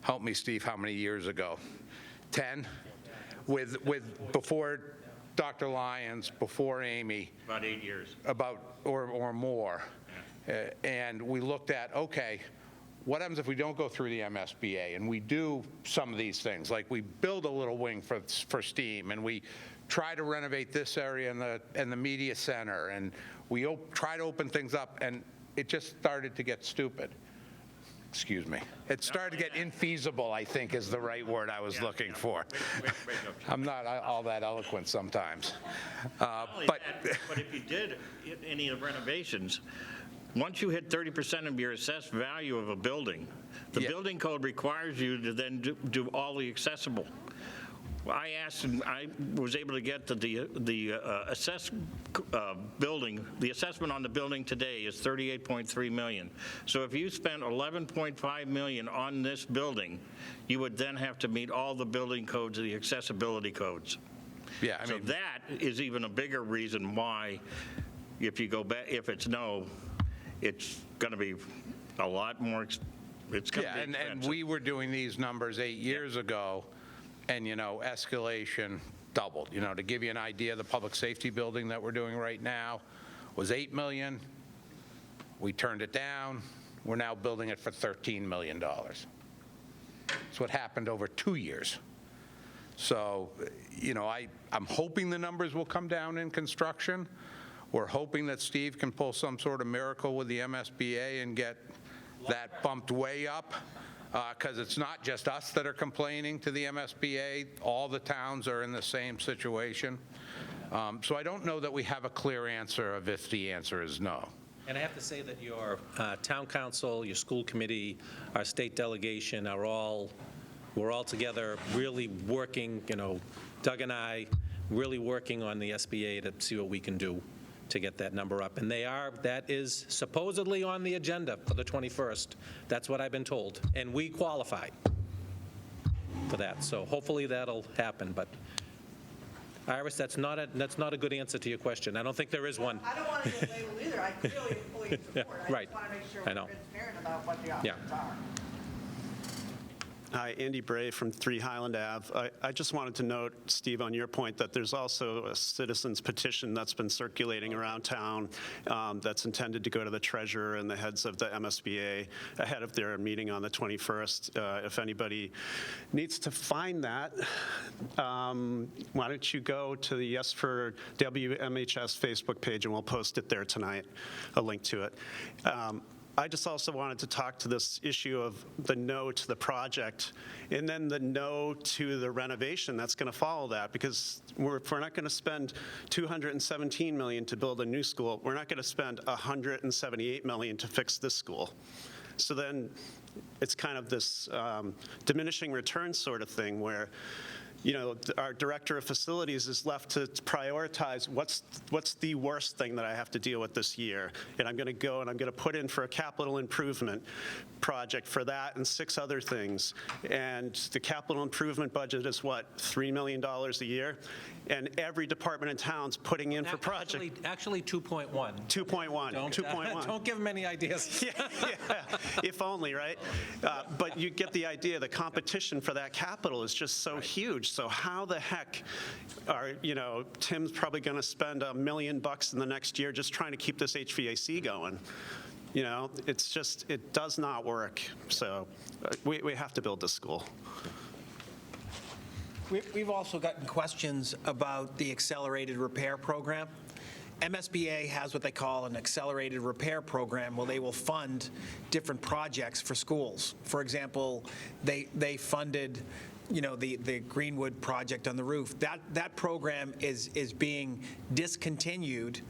Help me, Steve, how many years ago? 10? Before Dr. Lyons, before Amy. About 8 years. Or more. And we looked at, okay, what happens if we don't go through the MSBA and we do some of these things, like we build a little wing for STEAM, and we try to renovate this area and the media center, and we try to open things up, and it just started to get stupid. Excuse me. It started to get infeasible, I think is the right word I was looking for. I'm not all that eloquent sometimes. But if you did any of the renovations, once you hit 30% of your assessed value of a building, the building code requires you to then do all the accessible. I asked, and I was able to get the assessment on the building today is $38.3 million. So if you spent $11.5 million on this building, you would then have to meet all the building codes, the accessibility codes. Yeah, I mean, so that is even a bigger reason why, if you go back, if it's no, it's going to be a lot more. It's going to be expensive. And we were doing these numbers 8 years ago. And, escalation doubled. To give you an idea, the public safety building that we're doing right now was $8 million. We turned it down. We're now building it for $13 million. That's what happened over 2 years. So, I'm hoping the numbers will come down in construction. We're hoping that Steve can pull some sort of miracle with the MSBA and get that bumped way up. Because it's not just us that are complaining to the MSBA. All the towns are in the same situation. So I don't know that we have a clear answer of if the answer is no. And I have to say that your town council, your school committee, our state delegation are all we're all together really working, Doug and I really working on the SBA to see what we can do to get that number up. And that is supposedly on the agenda for the 21st. That's what I've been told. And we qualify for that. So hopefully that'll happen. But Iris, that's not a good answer to your question. I don't think there is one. I don't want to get labeled either. I clearly fully support. I Right. just want to make sure I we're know. transparent about what the options are. Hi, Andy Bray from 3 Highland Ave. I just wanted to note, Steve, on your point, that there's also a citizens petition that's been circulating around town that's intended to go to the treasurer and the heads of the MSBA ahead of their meeting on the 21st. If anybody needs to find that, why don't you go to the Yes for WMHS Facebook page, and we'll post it there tonight, a link to it. I just also wanted to talk to this issue of the no to the project and then the no to the renovation that's going to follow that, because if we're not going to spend $217 million to build a new school, we're not going to spend $178 million to fix this school. So then it's kind of this diminishing returns sort of thing where our director of facilities is left to prioritize what's the worst thing that I have to deal with this year. And I'm going to go and I'm going to put in for a capital improvement project for that and 6 other things. And the capital improvement budget is what, $3 million a year? And every department in town's putting in for project. Actually 2.1. 2.1. 2.1. Don't give them any ideas. Yeah, if only, right? But you get the idea. The competition for that capital is just so huge. So how the heck are, Tim's probably going to spend $1 million in the next year just trying to keep this HVAC going. It's just, it does not work. So we have to build this school. We've also gotten questions about the accelerated repair program. MSBA has what they call an accelerated repair program where they will fund different projects for schools. For example, they funded the Greenwood project on the roof. That program is being discontinued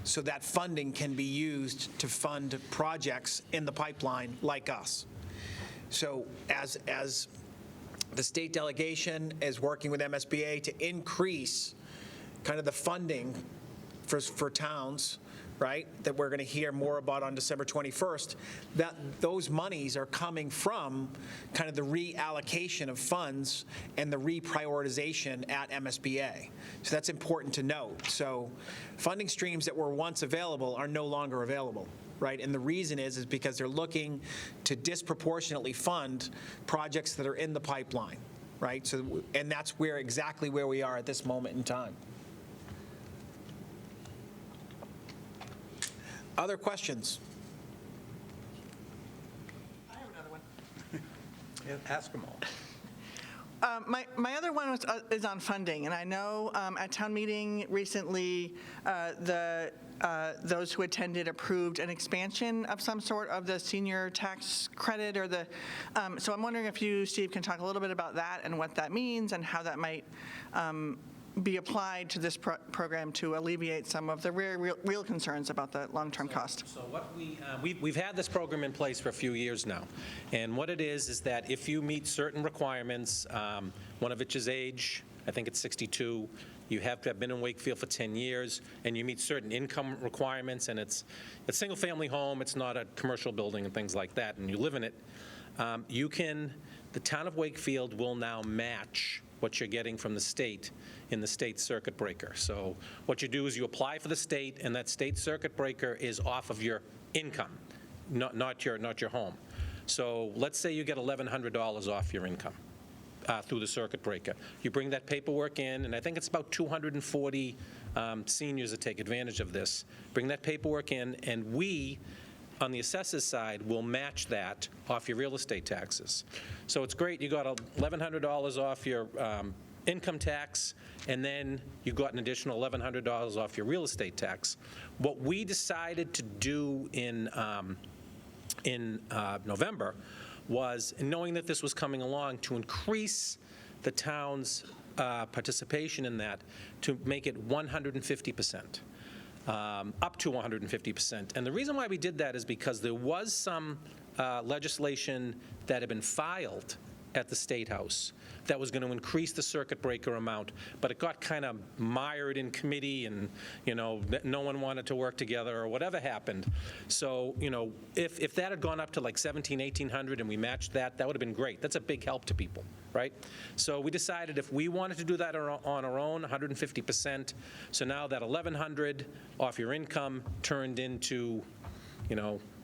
so that funding can be used to fund projects in the pipeline like us. So as the state delegation is working with MSBA to increase kind of the funding for towns, right, that we're going to hear more about on December 21st, that those monies are coming from kind of the reallocation of funds and the reprioritization at MSBA. So that's important to note. So funding streams that were once available are no longer available, right? And the reason is because they're looking to disproportionately fund projects that are in the pipeline, right? So, and that's exactly where we are at this moment in time. Other questions? I have another one. Ask them all. My other one is on funding, and I know at town meeting recently, those who attended approved an expansion of some sort of the senior tax credit or so I'm wondering if you, Steve, can talk a little bit about that and what that means and how that might be applied to this program to alleviate some of the real concerns about the long-term cost. So what we've had this program in place for a few years now, and what it is that if you meet certain requirements, one of which is age, I think it's 62, you have to have been in Wakefield for 10 years, and you meet certain income requirements, and it's a single-family home, it's not a commercial building and things like that, and you live in it, the town of Wakefield will now match what you're getting from the state in the state circuit breaker. So what you do is you apply for the state, and that state circuit breaker is off of your income, not your home. So let's say you get $1,100 off your income through the circuit breaker. You bring that paperwork in, and I think it's about 240 seniors that take advantage of this. Bring that paperwork in, and we, on the assessor's side, will match that off your real estate taxes. So it's great. You got $1,100 off your income tax, and then you got an additional $1,100 off your real estate tax. What we decided to do in November was, knowing that this was coming along, to increase the town's participation in that to make it 150%. Up to 150%. And the reason why we did that is because there was some legislation that had been filed at the State House that was going to increase the circuit breaker amount, but it got kind of mired in committee and, no one wanted to work together or whatever happened. So, if that had gone up to like 1,800 and we matched that, that would have been great. That's a big help to people, right? So we decided if we wanted to do that on our own, 150%. So now that 1,100 off your income turned into,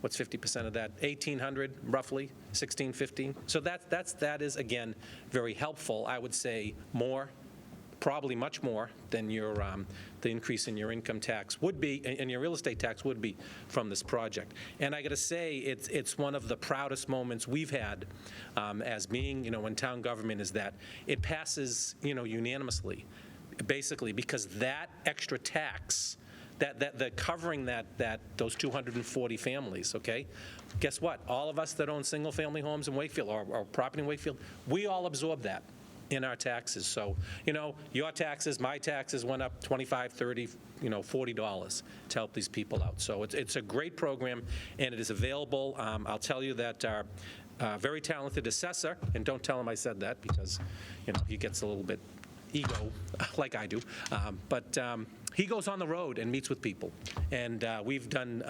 what's 50% of that? 1,800, roughly, 1,650. So that is, again, very helpful. I would say more, probably much more than the increase in your income tax would be, and your real estate tax would be from this project. And I got to say, it's one of the proudest moments we've had as being, in town government, is that it passes, unanimously, basically, because that extra tax, that covering those 240 families, okay? Guess what? All of us that own single-family homes in Wakefield or property in Wakefield, we all absorb that in our taxes. So, your taxes, my taxes went up $25, $30, $40 to help these people out. So it's a great program, and it is available. I'll tell you that our very talented assessor, and don't tell him I said that because, he gets a little bit ego like I do, but he goes on the road and meets with people. And we've done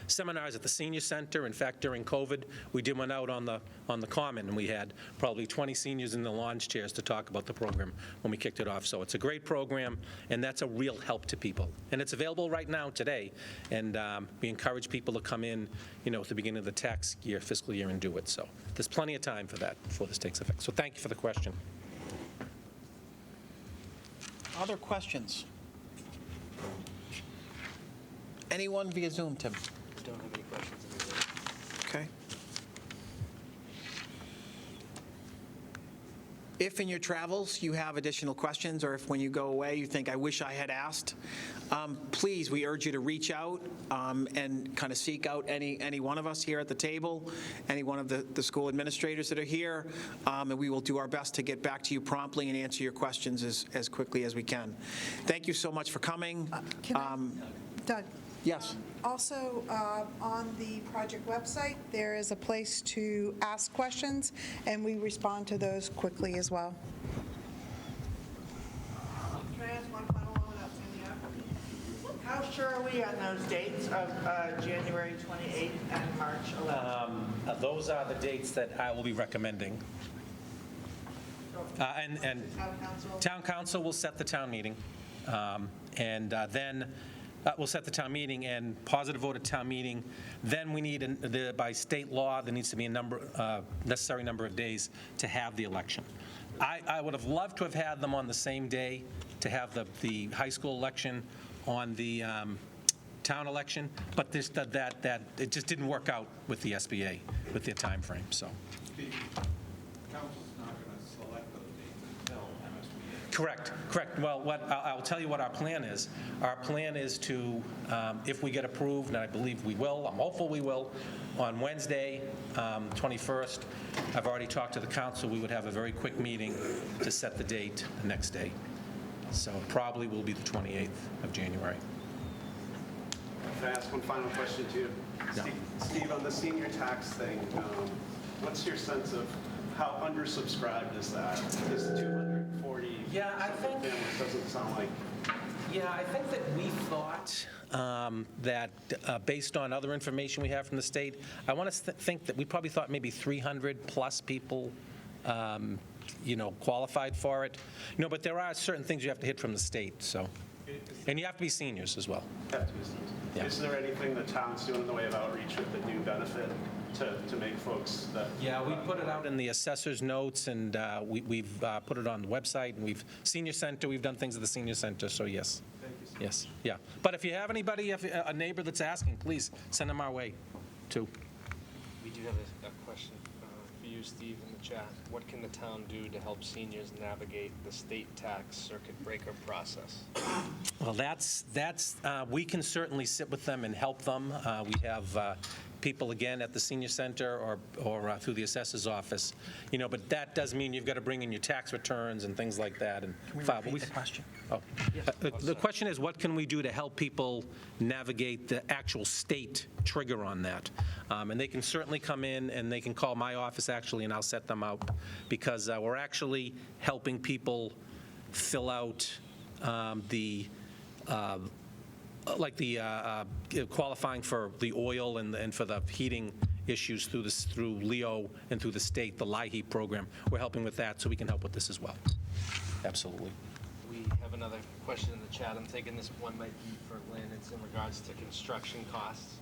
seminars at the senior center. In fact, during COVID, we did one out on the common, and we had probably 20 seniors in the lounge chairs to talk about the program when we kicked it off. So it's a great program, and that's a real help to people. And it's available right now today, and we encourage people to come in, at the beginning of the tax year, fiscal year, and do it. So there's plenty of time for that before this takes effect. So thank you for the question. Other questions? Anyone via Zoom, Tim? Don't have any questions. Okay. If in your travels you have additional questions, or if when you go away you think, I wish I had asked, please, we urge you to reach out and kind of seek out any one of us here at the table, any one of the school administrators that are here, and we will do our best to get back to you promptly and answer your questions as quickly as we can. Thank you so much for coming. Doug? Yes. Also, on the project website, there is a place to ask questions, and we respond to those quickly as well. Can I ask one final one without Cindy? How sure are we on those dates of January 28th and March 11th? Those are the dates that I will be recommending. And Town Council will set the town meeting, and then we'll set the town meeting and positive vote at town meeting. Then we need, by state law, there needs to be a necessary number of days to have the election. I would have loved to have had them on the same day to have the high school election on the town election, but it just didn't work out with the SBA, with their time frame, so. The council's not going to select those dates until MSBA. Correct. Well, I'll tell you what our plan is. Our plan is to, if we get approved, and I believe we will, I'm hopeful we will, on Wednesday, 21st, I've already talked to the council, we would have a very quick meeting to set the date the next day. So it probably will be the 28th of January. Can I ask one final question to you? Yeah. Steve, on the senior tax thing, what's your sense of how undersubscribed is that? This 240 families doesn't sound like. Yeah, I think that we thought that based on other information we have from the state, I want to think that we probably thought maybe 300 plus people qualified for it. But there are certain things you have to hit from the state, so. And you have to be seniors as well. Have to be seniors. Yeah. Is there anything the town's doing in the way of outreach with the new benefit to make folks that? Yeah, we put it out in the assessor's notes, and we've put it on the website, and senior center, we've done things at the senior center, so yes. Thank you, sir. Yes, yeah. But if you have anybody, a neighbor that's asking, please send them our way, too. We do have a question for you, Steve, in the chat. What can the town do to help seniors navigate the state tax circuit breaker process? Well, we can certainly sit with them and help them. We have people again at the senior center or through the assessor's office. But that does mean you've got to bring in your tax returns and things like that and file. Repeat the question? The question is, what can we do to help people navigate the actual state trigger on that? And they can certainly come in and they can call my office, actually, and I'll set them up, because we're actually helping people fill out qualifying for the oil and for the heating issues through Leo and through the state, the LIHEAP program. We're helping with that, so we can help with this as well. Absolutely. We have another question in the chat. I'm thinking this one might be for Lynn. It's in regards to construction costs.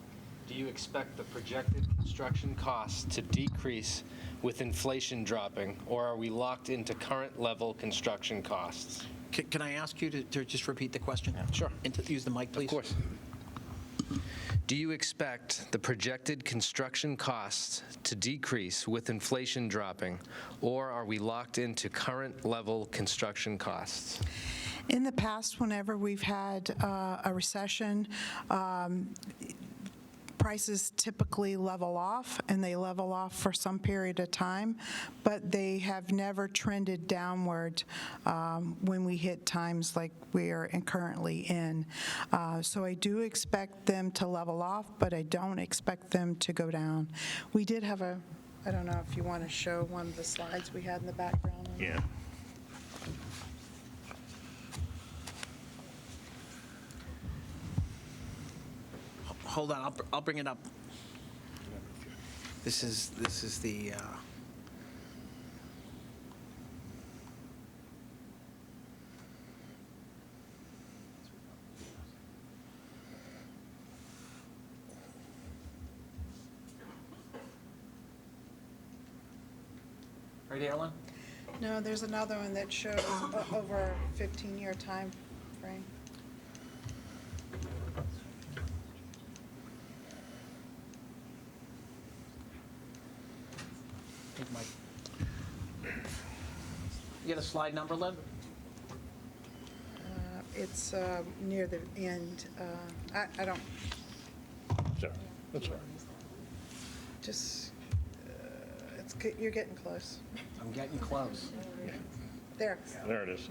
Do you expect the projected construction costs to decrease with inflation dropping, or are we locked into current level construction costs? Can I ask you to just repeat the question? Sure. And to use the mic, please? Of course. Do you expect the projected construction costs to decrease with inflation dropping, or are we locked into current level construction costs? In the past, whenever we've had a recession, prices typically level off, and they level off for some period of time, but they have never trended downward when we hit times like we are currently in. So I do expect them to level off, but I don't expect them to go down. We did have I don't know if you want to show one of the slides we had in the background. Yeah. Hold on, I'll bring it up. This is the, right here, Ellen? No, there's another one that shows over a 15-year time frame. You get a slide number, Lynn? It's near the end. I don't, Sure, that's right. just, you're getting close. I'm getting close. There. There it is.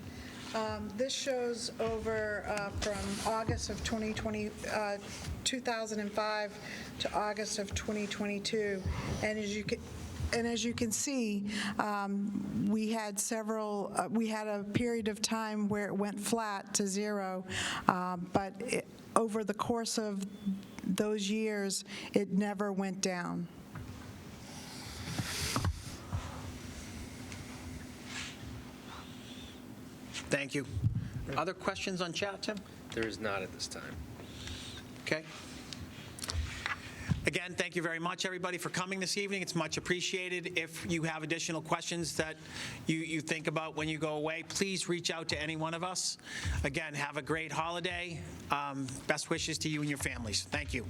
This shows over from August of 2005 to August of 2022. And as you can see, we had we had a period of time where it went flat to zero, but over the course of those years, it never went down. Thank you. Other questions on chat, Tim? There is not at this time. Okay. Again, thank you very much, everybody, for coming this evening. It's much appreciated. If you have additional questions that you think about when you go away, please reach out to any one of us. Again, have a great holiday. Best wishes to you and your families. Thank you.